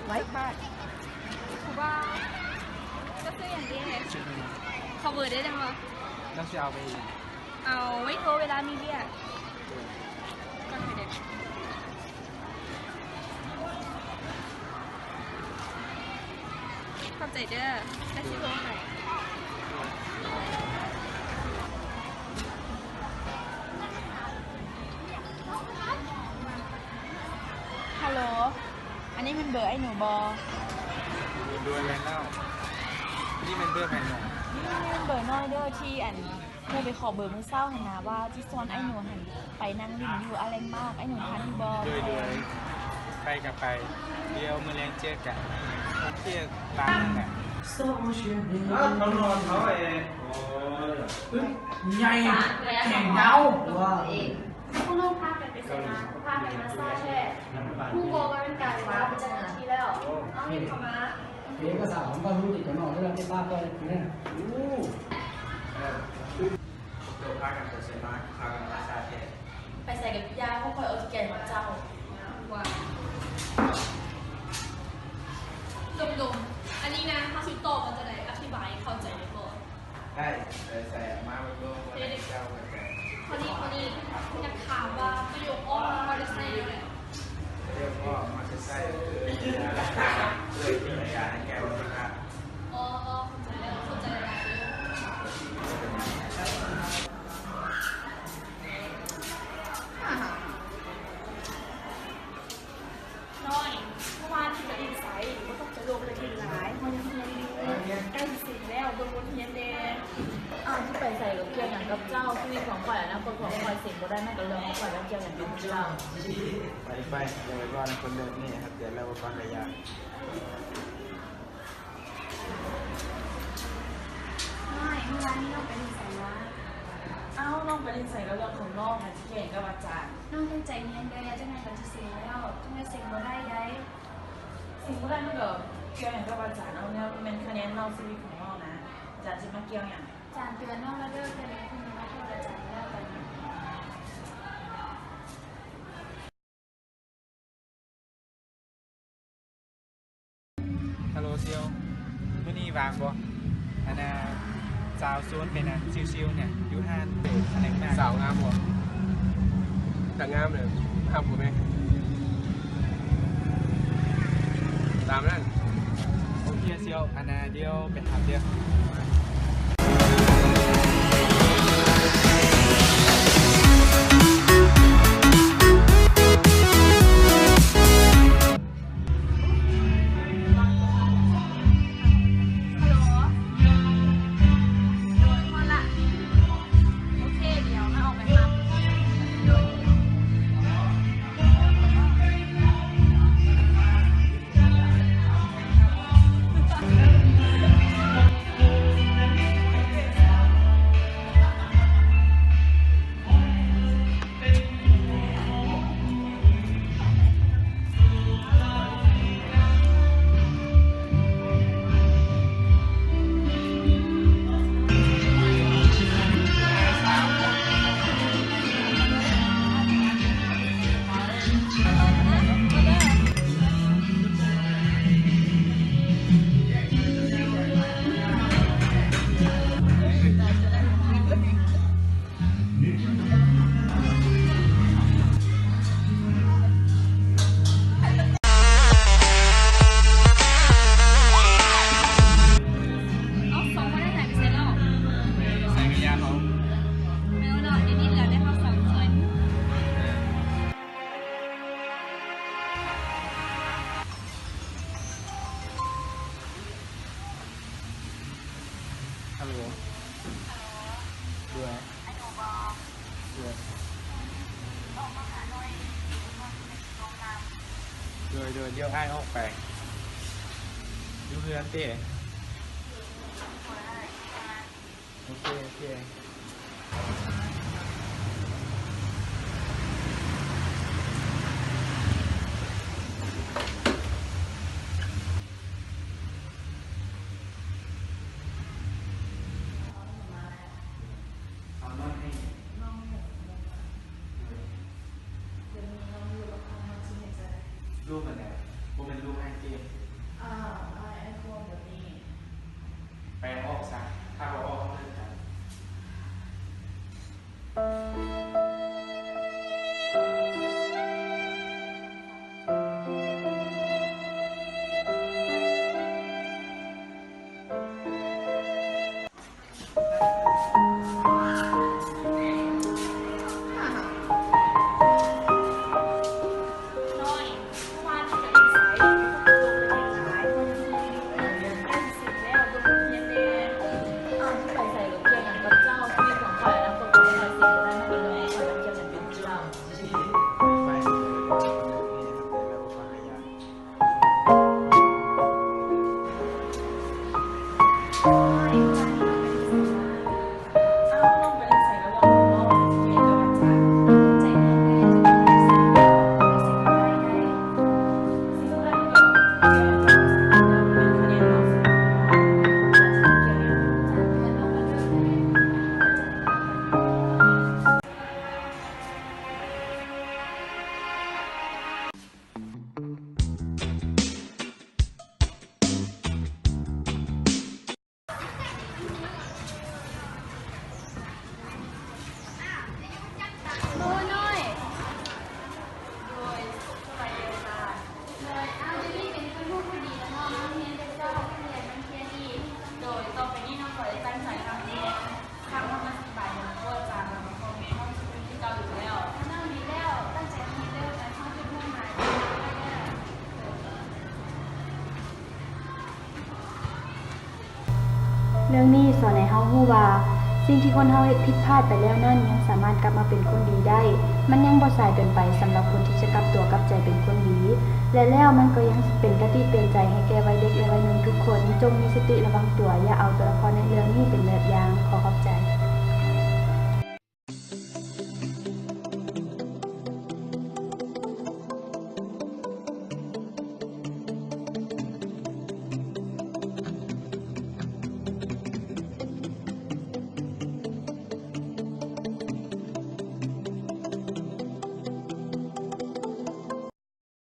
ไว้ค่ะครูบ้าก็คืออย่างนี้ไงขอเบอร์ได้จังเหรอต้องจะเอาไปเอาไว้โทรเวลามีเรียกก่อนไปเด็กขอบใจเด้อได้ที่โทรไหนฮัลโหลอันนี้มันเบอร์ไอ้หนูบอดูอะไรเล่านี่มันเบอร์แพงหน่อยนี่มันเบอร์น้อยเด้อที่อันมูไปขอเบอร์มือเศร้าหันนะว่าที่ซ้อนไอ้หนูหันไปนั่งริมอยู่อะไรมากไอ้หนูทันที่บอเลยไปกับไปเดียวมือแรงเจอกันเที่ยตามนั่นแหละเขานอนเขาเองใหญ่แข่งเงาว้าผู้ลูกพากันไปเสนาพากันมาซ่าแช่ผู้โกก็เป็นการว้าเป็นจังหวะที่แล้วเอาเห็นเขามาเพียงก็สาวก็รู้ติดกันนอนแล้วที่บ้านก็เนี่ยเดี๋ยวพากันไปเสนาพากันมาซาเทไปใส่กับยาพวกคอยเอาแกนมาเจ้าว่าดมๆอันนี้นะถ้าชิโตมันจะได้อธิบายเข้าใจได้ก่อนได้ใส่มาไว้ก็วันนี้เจ้าไปแต่คนนี้อยากถามว่าประโยคอ้อมมาได้ใช่ไหมเรียกว่ามาใส่เลยที่ไม่อยากให้แกวันนี้ครับอ๋อเข้าใจแล้วน้อยเมื่อวานที่ไปอินไซต์ก็ต้องจะลงเลยทีหลายมันยังเรียนอยู่ใกล้สิแล้วบนบนเทียนแดงที่ไปใส่กับเกี่ยวอย่างกับเจ้าที่มีของข่อยนะคนของข่อยเสียงก็ได้แม่กับเรื่องของข่อยแล้วเกี่ยวอย่างกับเจ้าไปเดี๋ยวก่อนคนเดินนี่ครับเดี๋ยวเราฟังระยะไม่เมื่อวานนี้เราไปอินไซต์ว่าน้องไปอินใส่แล้วเรื่องของน้องนะที่แข่งกับอาจารย์น้องตั้งใจเรียนเลยจะไงก็จะเสียแล้วจะไงเสียงก็ได้สิ่งที่ได้มันก็เกี่ยวอย่างกับอาจารย์เอาเนี่ยเป็นคะแนนน้องชีวิตของน้องนะอาจารย์จะมาเกี่ยวอย่างจานเตือนน้องแล้วเลิกกันเลยคุณมาโทษอาจารย์แล้วกันฮัลโหลเซียวมื่อนี้วางบ่อันน่ะสาวสวนเป็นอันชิวๆเนี่ยอยู่ห้านอะไรมากสาวงามบ่แต่งามเลยห้ามผมไหมตามนั่นโอเคเซียวอันน่ะเดียวไปถามเดียวฮัลโหลด้วยโดยเดี๋ยวไอ้ออกไปดูเพื่อนเต้โอเครูปมันเนี่ยผมเป็นรูปให้ เอง ไอ้พวกแบบนี้ แปลงออกซะถ้าเราออกเรื่องกัน น้อยเมื่อวานที่จะอีสายลงไปเรียนหลายคนที่ใกล้สิบแล้วโดนเรียนแน่ อ้าวที่ไปใส่กับเพื่อนกันกับเจ้าชีวิตของข่อยนะคนของข่อยสิได้มาเป็นเลยข่อยต้องเกี่ยวกับเป็นเจ้า ไปนี่นะครับเป็นแบบความขยัน อ้าวลงไปใส่แล้วลองมองเกี่ยวกับจ้า ใจเย็นๆสิ่งอะไรได้ สิ่งแรกก็แกแล้วเป็นคะแนนเราสิจะเกี่ยวกับ จากเดือนเราก็เริ่มได้ โอ้ยน้อย โดยเอาเจนี่เป็นคนพูดคนดีแล้วเนาะน้องเรียนเป็นเจ้าเรียนมันเทียนดี โดยต่อไปนี้น้องขอได้ตั้งใจทำเองทำให้มันสบายอย่างพวกอาจารย์เราคอมเมนต์ห้องสมุดที่เก่าอยู่แล้ว น้องดีแล้ว ตั้งใจทำเด้อแต่ชอบเป็นเพื่อนหมาย เรื่องนี้สอนให้เฮาฮู้ว่าสิ่งที่คนเฮาเฮ็ดผิดพลาดไปแล้วนั้นยังสามารถกลับมาเป็นคนดีได้ มันยังบ่สายเกินไปสำหรับคนที่จะกลับตัวกลับใจเป็นคนดี และแล้วมันก็ยังเป็นคติเตือนใจให้แก่วัยเด็กและวัยหนุ่มทุกคน จงมีสติระวังตัวอย่าเอาตัวละครในเรื่องนี้เป็นแบบอย่างขอขอบใจ